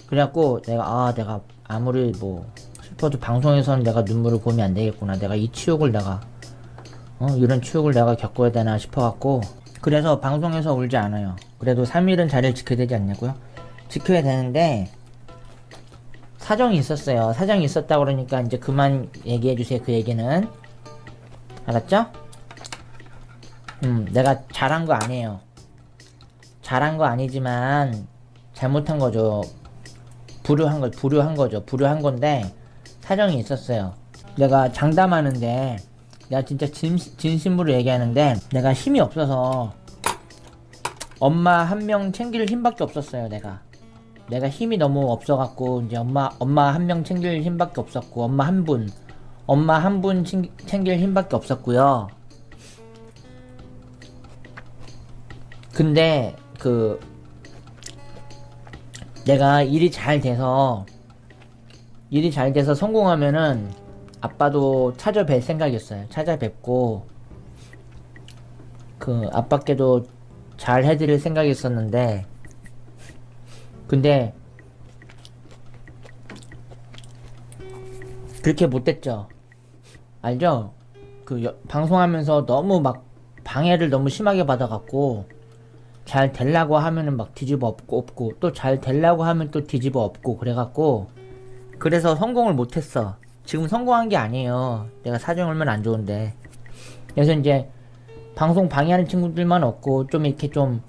그래갖고 내가 아무리 뭐 싶어도 방송에서는 내가 눈물을 보면 안 되겠구나. 내가 이 치욕을 이런 치욕을 내가 겪어야 되나 싶어갖고 그래서 방송에서 울지 않아요. 그래도 3일은 자리를 지켜야 되지 않냐고요? 지켜야 되는데 사정이 있었어요. 사정이 있었다 그러니까 이제 그만 얘기해주세요. 그 얘기는 알았죠? 내가 잘한 거 아니에요. 잘한 거 아니지만 잘못한 거죠. 불효한 거죠. 불효한 건데 사정이 있었어요. 내가 장담하는데 내가 진짜 진심으로 얘기하는데 내가 힘이 없어서 엄마 한 명 챙길 힘밖에 없었어요. 내가 힘이 너무 없어갖고 이제 엄마 한 명 챙길 힘밖에 없었고 엄마 한 분 챙길 힘밖에 없었고요. 근데 내가 일이 잘 돼서 성공하면은 아빠도 찾아뵐 생각이었어요. 찾아뵙고 아빠께도 잘 해드릴 생각이었었는데 근데 그렇게 못됐죠. 알죠? 방송하면서 너무 막 방해를 너무 심하게 받아갖고 잘 되려고 하면은 막 뒤집어 엎고 또 잘 되려고 하면 또 뒤집어 엎고 그래갖고 그래서 성공을 못했어. 지금 성공한 게 아니에요. 내가 사정이 얼마나 안 좋은데. 그래서 이제 방송 방해하는 친구들만 없고 좀 이렇게 좀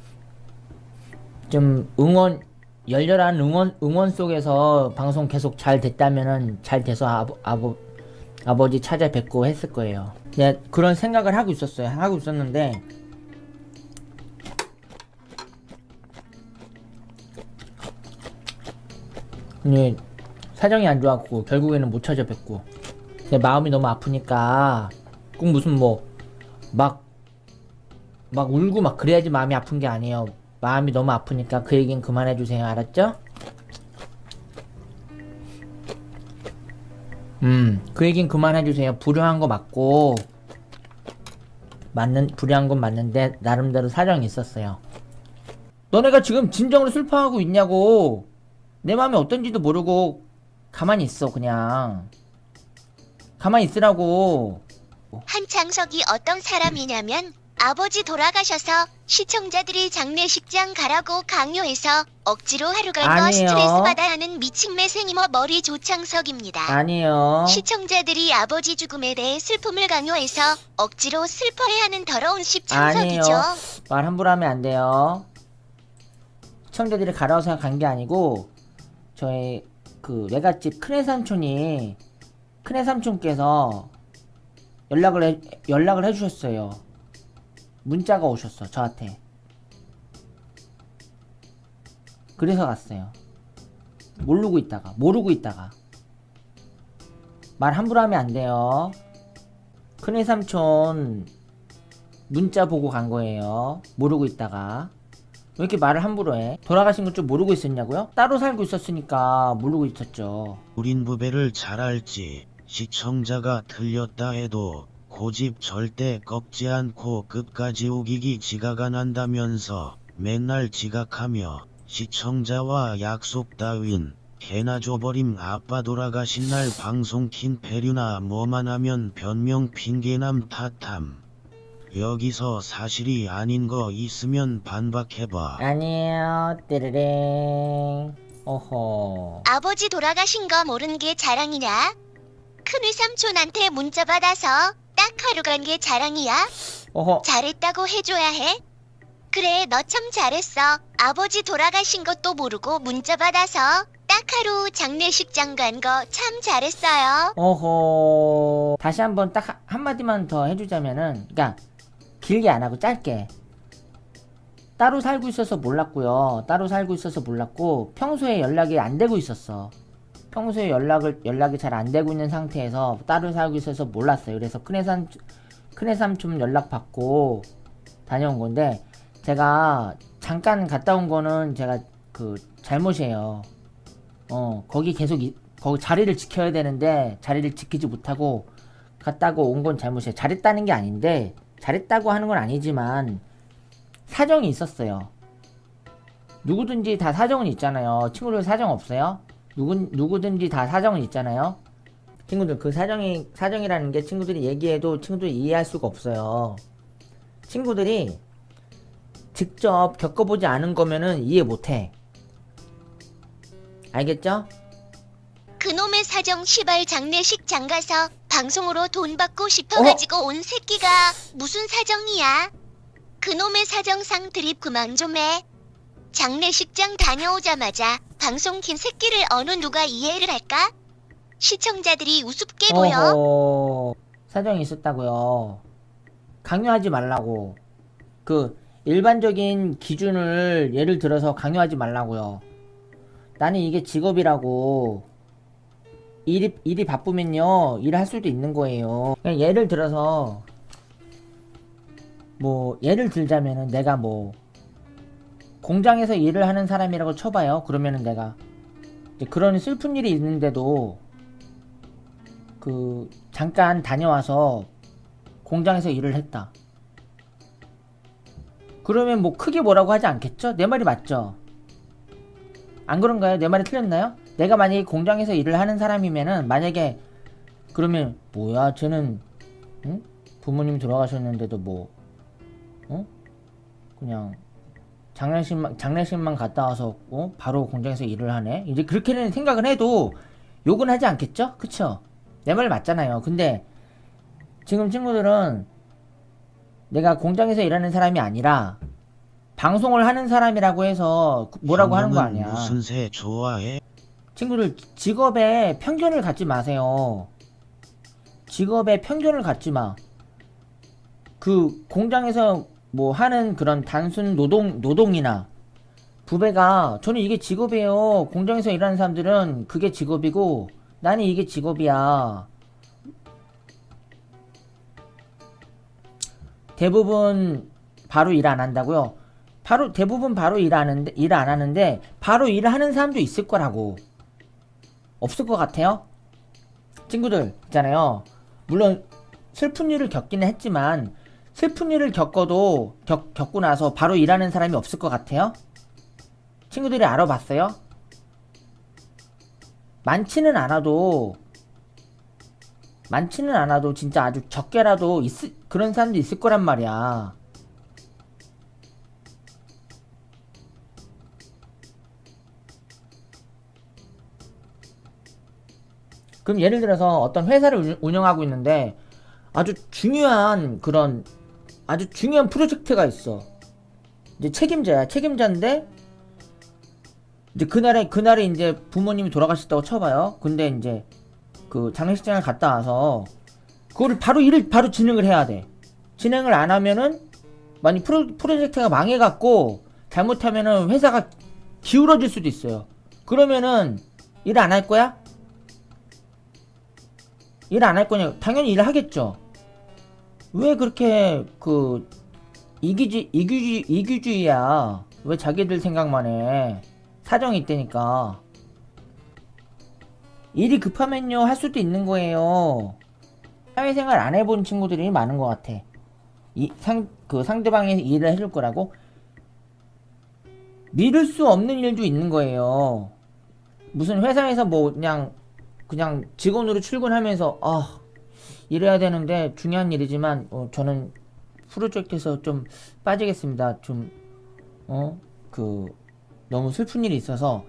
열렬한 응원 속에서 방송 계속 잘 됐다면은 잘 돼서 아버지 찾아뵙고 했을 거예요. 내가 그런 생각을 하고 있었는데 사정이 안 좋았고 결국에는 못 찾아뵙고 내 마음이 너무 아프니까 꼭 무슨 막 울고 막 그래야지 마음이 아픈 게 아니에요. 마음이 너무 아프니까 그 얘기는 그만해주세요. 알았죠? 그 얘기는 그만해주세요. 불효한 거 맞고 불효한 건 맞는데 나름대로 사정이 있었어요. 너네가 지금 진정으로 슬퍼하고 있냐고. 내 마음이 어떤지도 모르고 가만히 있어. 그냥 가만히 있으라고. 한창석이 어떤 사람이냐면 아버지 돌아가셔서 시청자들이 장례식장 가라고 강요해서 억지로 하루 간 거 아니에요. 스트레스 받아 하는 미친 매생이머 머리 조창석입니다. 아니에요. 시청자들이 아버지 죽음에 대해 슬픔을 강요해서 억지로 슬퍼해 하는 더러운 아니에요. 십창석이죠. 말 함부로 하면 안 돼요. 시청자들이 가라서 간 게 아니고 저희 그 외갓집 큰애삼촌이 큰애삼촌께서 연락을 해주셨어요. 문자가 오셨어 저한테. 그래서 갔어요. 모르고 있다가 말 함부로 하면 안 돼요. 큰애삼촌 문자 보고 간 거예요. 모르고 있다가. 왜 이렇게 말을 함부로 해? 돌아가신 건 좀 모르고 있었냐고요? 따로 살고 있었으니까 모르고 있었죠. 우린 부배를 잘 알지. 시청자가 틀렸다 해도 고집 절대 꺾지 않고 끝까지 우기기 지가가 난다면서 맨날 지각하며 시청자와 약속 따윈 개나 줘버림. 아빠 돌아가신 날 방송 킨 페류나 뭐만 하면 변명 핑계남 탓함. 여기서 사실이 아닌 거 있으면 반박해봐. 아니에요. 띠르링. 오호. 아버지 돌아가신 거 모르는 게 자랑이냐? 큰외삼촌한테 문자 받아서 딱 하루 간 게 자랑이야? 오호. 잘했다고 해줘야 해? 그래, 너 참 잘했어. 아버지 돌아가신 것도 모르고 문자 받아서 딱 하루 장례식장 간 거 참 잘했어요. 오호. 다시 한번 딱 한마디만 더 해주자면은, 그니까 길게 안 하고 짧게. 따로 살고 있어서 몰랐고요. 따로 살고 있어서 몰랐고 평소에 연락이 안 되고 있었어. 평소에 연락이 잘 안 되고 있는 상태에서 따로 살고 있어서 몰랐어요. 그래서 큰애삼촌 연락 받고 다녀온 건데, 제가 잠깐 갔다 온 거는 제가 그 잘못이에요. 거기 거기 자리를 지켜야 되는데 자리를 지키지 못하고 갔다고 온 건 잘못이에요. 잘했다는 게 아닌데, 잘했다고 하는 건 아니지만 사정이 있었어요. 누구든지 다 사정은 있잖아요. 친구들 사정 없어요? 누구든지 다 사정은 있잖아요. 친구들 그 사정이라는 게 친구들이 얘기해도 친구들이 이해할 수가 없어요. 친구들이 직접 겪어보지 않은 거면은 이해 못해. 알겠죠? 그놈의 사정 시발 장례식장 가서 방송으로 돈 받고 싶어가지고 온 새끼가 무슨 사정이야? 그놈의 사정상 드립 그만 좀 해. 장례식장 다녀오자마자 방송 킨 새끼를 어느 누가 이해를 할까? 시청자들이 우습게 보여. 어허, 사정이 있었다고요. 강요하지 말라고. 그 일반적인 기준을 예를 들어서 강요하지 말라고요. 나는 이게 직업이라고. 일이 바쁘면요 일을 할 수도 있는 거예요. 그냥 예를 들어서 뭐 예를 들자면은 내가 뭐 공장에서 일을 하는 사람이라고 쳐봐요. 그러면은 내가 이제 그런 슬픈 일이 있는데도 그 잠깐 다녀와서 공장에서 일을 했다. 그러면 뭐 크게 뭐라고 하지 않겠죠? 내 말이 맞죠? 안 그런가요? 내 말이 틀렸나요? 내가 만약에 공장에서 일을 하는 사람이면은 만약에 그러면 뭐야 쟤는 응? 부모님이 돌아가셨는데도 뭐 그냥 장례식만 갔다 와서 바로 공장에서 일을 하네? 이제 그렇게는 생각을 해도 욕은 하지 않겠죠? 그쵸? 내 말 맞잖아요. 근데 지금 친구들은 내가 공장에서 일하는 사람이 아니라 방송을 하는 사람이라고 해서 뭐라고 하는 거 형님은 아니야. 무슨 새 좋아해? 친구들 직업에 편견을 갖지 마세요. 직업에 편견을 갖지 마. 그 공장에서 뭐 하는 그런 단순 노동이나 부배가 저는 이게 직업이에요. 공장에서 일하는 사람들은 그게 직업이고 나는 이게 직업이야. 대부분 바로 일 안 한다고요? 대부분 바로 일 안 하는데 바로 일을 하는 사람도 있을 거라고. 없을 것 같아요? 친구들 있잖아요. 물론 슬픈 일을 겪기는 했지만 슬픈 일을 겪고 나서 바로 일하는 사람이 없을 것 같아요? 친구들이 알아봤어요? 많지는 않아도 진짜 아주 적게라도 그런 사람도 있을 거란 말이야. 그럼 예를 들어서 어떤 회사를 운영하고 있는데 아주 중요한 프로젝트가 있어. 이제 책임자인데 이제 그날에 이제 부모님이 돌아가셨다고 쳐봐요. 근데 이제 그 장례식장을 갔다 와서 그거를 바로 진행을 해야 돼. 진행을 안 하면은 만약 프로젝트가 망해갖고 잘못하면은 회사가 기울어질 수도 있어요. 그러면은 일 안 할 거야? 일 안 할 거냐? 당연히 일을 하겠죠. 왜 그렇게 그 이기주의야? 왜 자기들 생각만 해? 사정이 있다니까. 일이 급하면요 할 수도 있는 거예요. 사회생활 안 해본 친구들이 많은 것 같아. 상대방이 일을 해줄 거라고 미룰 수 없는 일도 있는 거예요. 무슨 회사에서 뭐 그냥 직원으로 출근하면서 일해야 되는데 중요한 일이지만 저는 프로젝트에서 좀 빠지겠습니다. 너무 슬픈 일이 있어서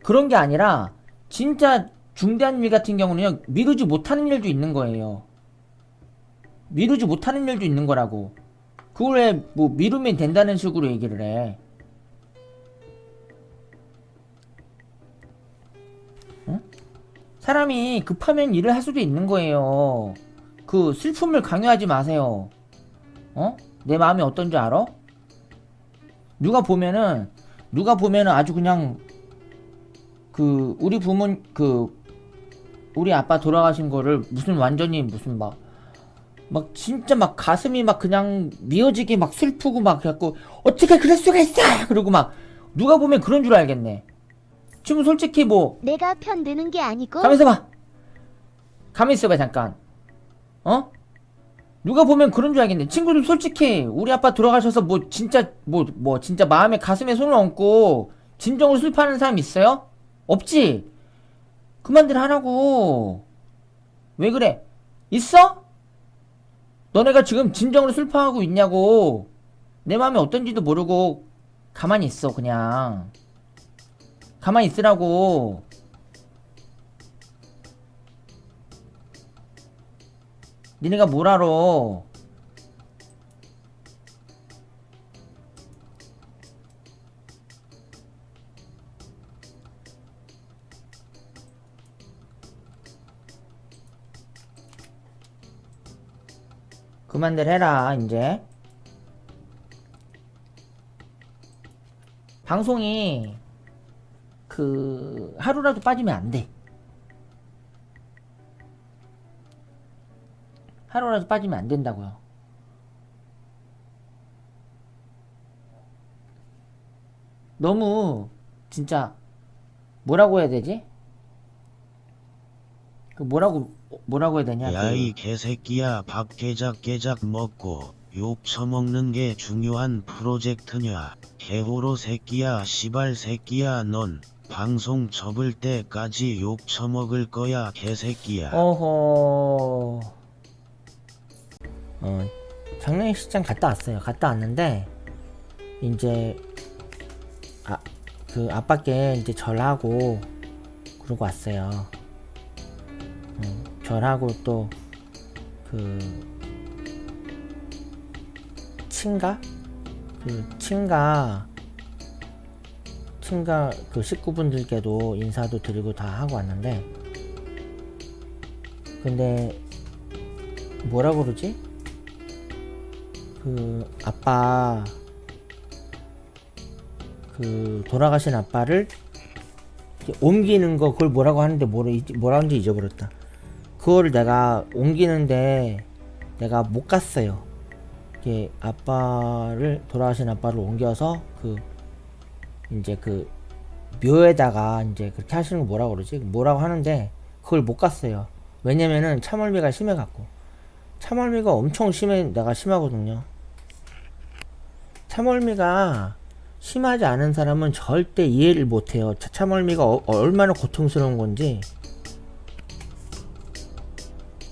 그런 게 아니라 진짜 중대한 일 같은 경우는요 미루지 못하는 일도 있는 거예요. 미루지 못하는 일도 있는 거라고. 그걸 왜 뭐 미루면 된다는 식으로 얘기를 해. 응? 사람이 급하면 일을 할 수도 있는 거예요. 그 슬픔을 강요하지 마세요. 내 마음이 어떤지 알아? 누가 보면은 아주 그냥 우리 아빠 돌아가신 거를 완전히 진짜 가슴이 그냥 미어지게 슬프고 그래갖고 어떻게 그럴 수가 있어! 그러고 누가 보면 그런 줄 알겠네. 지금 솔직히 내가 편드는 게 아니고 가만히 있어봐 잠깐. 누가 보면 그런 줄 알겠네. 친구들 솔직히 우리 아빠 돌아가셔서 진짜 마음에 가슴에 손을 얹고 진정으로 슬퍼하는 사람 있어요? 없지? 그만들 하라고. 왜 그래? 있어? 너네가 지금 진정으로 슬퍼하고 있냐고. 내 마음이 어떤지도 모르고 가만히 있어. 그냥 가만히 있으라고. 니네가 뭘 알아? 그만들 해라 이제. 방송이 하루라도 빠지면 안 돼. 하루라도 빠지면 안 된다고요. 너무 진짜 뭐라고 해야 되지? 뭐라고 해야 되냐? 야 이 개새끼야, 밥 깨작깨작 먹고 욕 처먹는 게 중요한 프로젝트냐? 개호로 새끼야, 시발 새끼야, 넌 방송 접을 때까지 욕 처먹을 거야, 개새끼야. 어허. 장례식장 갔다 왔어요. 갔다 왔는데 이제 아빠께 이제 절하고 그러고 왔어요. 절하고 또 친가 식구분들께도 인사도 드리고 다 하고 왔는데, 근데 뭐라 그러지? 아빠 돌아가신 아빠를 옮기는 거, 그걸 뭐라고 하는데 뭐라 하는지 잊어버렸다. 그거를 내가 옮기는데 내가 못 갔어요. 이게 돌아가신 아빠를 옮겨서 이제 묘에다가 이제 그렇게 하시는 거 뭐라고 그러지? 뭐라고 하는데 그걸 못 갔어요. 왜냐면은 참얼미가 심해갖고. 참얼미가 엄청 내가 심하거든요. 참얼미가 심하지 않은 사람은 절대 이해를 못해요. 참얼미가 얼마나 고통스러운 건지.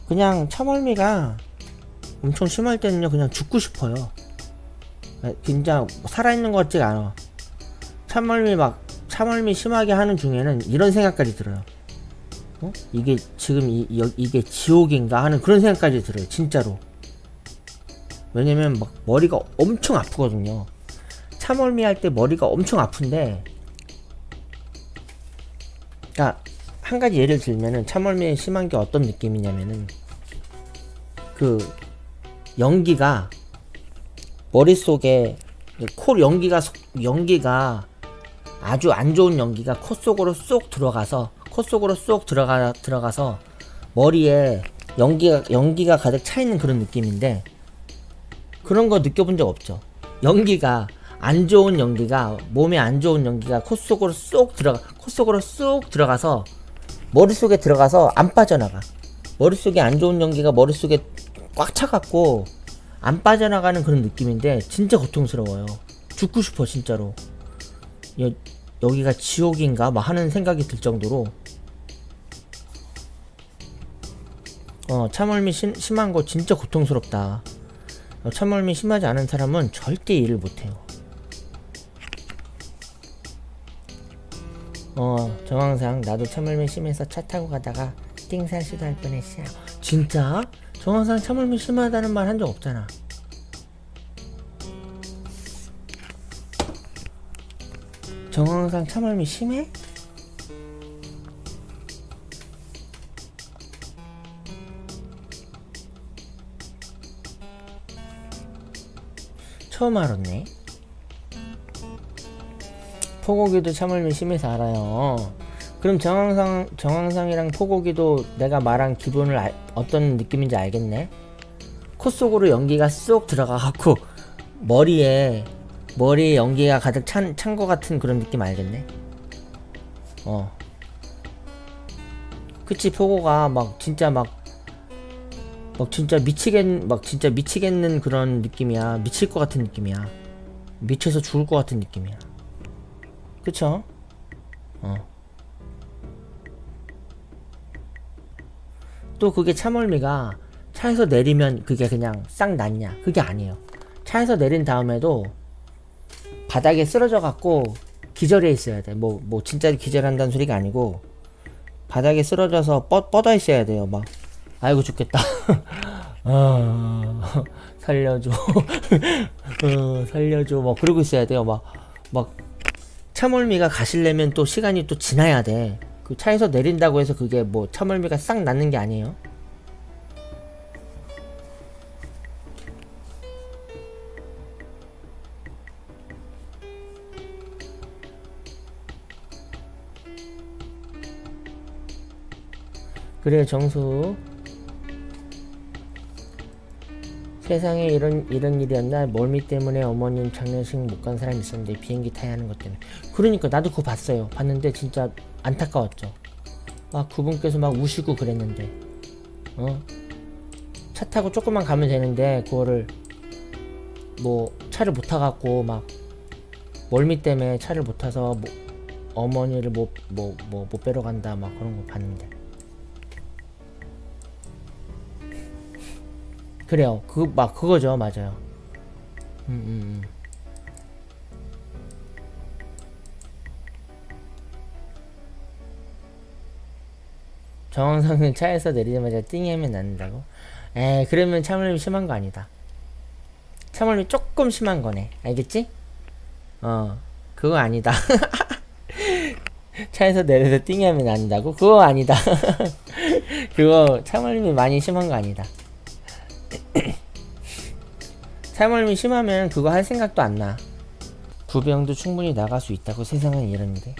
그냥 참얼미가 엄청 심할 때는요 그냥 죽고 싶어요. 진짜 살아있는 것 같지가 않아. 참얼미 심하게 하는 중에는 이런 생각까지 들어요. 이게 지금 이게 지옥인가 하는 그런 생각까지 들어요, 진짜로. 왜냐면 막 머리가 엄청 아프거든요. 참멀미 할 때 머리가 엄청 아픈데, 그러니까 한 가지 예를 들면은 참멀미에 심한 게 어떤 느낌이냐면은 그 연기가 머릿속에 코 연기가 아주 안 좋은 연기가 코 속으로 쏙 들어가서 머리에 연기가 가득 차 있는 그런 느낌인데, 그런 거 느껴본 적 없죠? 연기가 안 좋은 연기가 몸에 안 좋은 연기가 코 속으로 쏙 들어가서 머릿속에 들어가서 안 빠져나가. 머릿속에 안 좋은 연기가 머릿속에 꽉 차갖고 안 빠져나가는 그런 느낌인데 진짜 고통스러워요. 죽고 싶어 진짜로. 여기가 지옥인가 막 하는 생각이 들 정도로 참멀미 심한 거 진짜 고통스럽다. 참멀미 심하지 않은 사람은 절대 일을 못해요. 정황상 나도 참멀미 심해서 차 타고 가다가 띵산 시도할 뻔했어. 진짜? 정황상 참멀미 심하다는 말 한 적 없잖아. 정황상 참멀미 심해? 처음 알았네. 포고기도 참을미 심해서 알아요. 그럼 정황상이랑 포고기도 내가 말한 기분을 어떤 느낌인지 알겠네. 코 속으로 연기가 쏙 들어가갖고 머리에 연기가 가득 찬 것 같은 그런 느낌 알겠네. 그치. 포고가 진짜 미치겠는 그런 느낌이야. 미칠 것 같은 느낌이야. 미쳐서 죽을 것 같은 느낌이야. 그쵸? 또 그게 참멀미가 차에서 내리면 그게 그냥 싹 낫냐? 그게 아니에요. 차에서 내린 다음에도 바닥에 쓰러져 갖고 기절해 있어야 돼. 뭐 진짜 기절한다는 소리가 아니고 바닥에 쓰러져서 뻗어 있어야 돼요. 아이고 죽겠다. 살려줘. 살려줘. 그러고 있어야 돼요. 참멀미가 가시려면 또 시간이 또 지나야 돼. 그 차에서 내린다고 해서 그게 참멀미가 싹 낫는 게 아니에요. 그래 정수. 세상에 이런 일이었나? 멀미 때문에 어머님 장례식 못 간 사람이 있었는데 비행기 타야 하는 것 때문에. 그러니까 나도 그거 봤어요. 봤는데 진짜 안타까웠죠. 그분께서 우시고 그랬는데 차 타고 조금만 가면 되는데 그거를 차를 못 타갖고 멀미 때문에 차를 못 타서 어머니를 못 뵈러 간다 그런 거 봤는데. 그래요. 그거죠. 맞아요. 정황상은 차에서 내리자마자 띵하면 낫는다고? 그러면 참을미 심한 거 아니다. 참을미 조금 심한 거네. 알겠지? 그거 아니다. 차에서 내려서 띵하면 낫는다고? 그거 아니다. 그거 참을미 많이 심한 거 아니다. 참을미 심하면 그거 할 생각도 안 나. 부병도 충분히 나갈 수 있다고. 세상은 이런데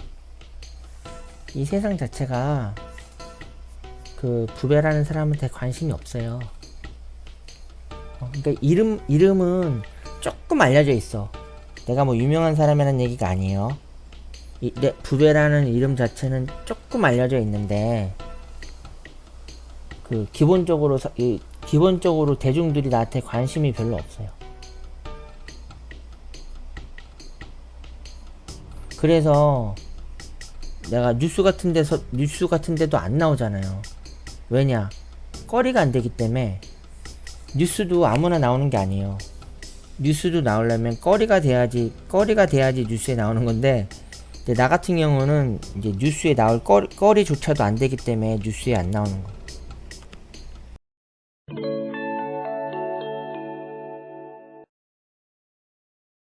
이 세상 자체가 그 부배라는 사람한테 관심이 없어요. 그러니까 이름은 조금 알려져 있어. 내가 유명한 사람이라는 얘기가 아니에요. 부배라는 이름 자체는 조금 알려져 있는데 그 기본적으로 대중들이 나한테 관심이 별로 없어요. 그래서 내가 뉴스 같은 데도 안 나오잖아요. 왜냐? 거리가 안 되기 때문에. 뉴스도 아무나 나오는 게 아니에요. 뉴스도 나오려면 거리가 돼야지 뉴스에 나오는 건데, 이제 나 같은 경우는 이제 뉴스에 나올 거리조차도 안 되기 때문에 뉴스에 안 나오는 거.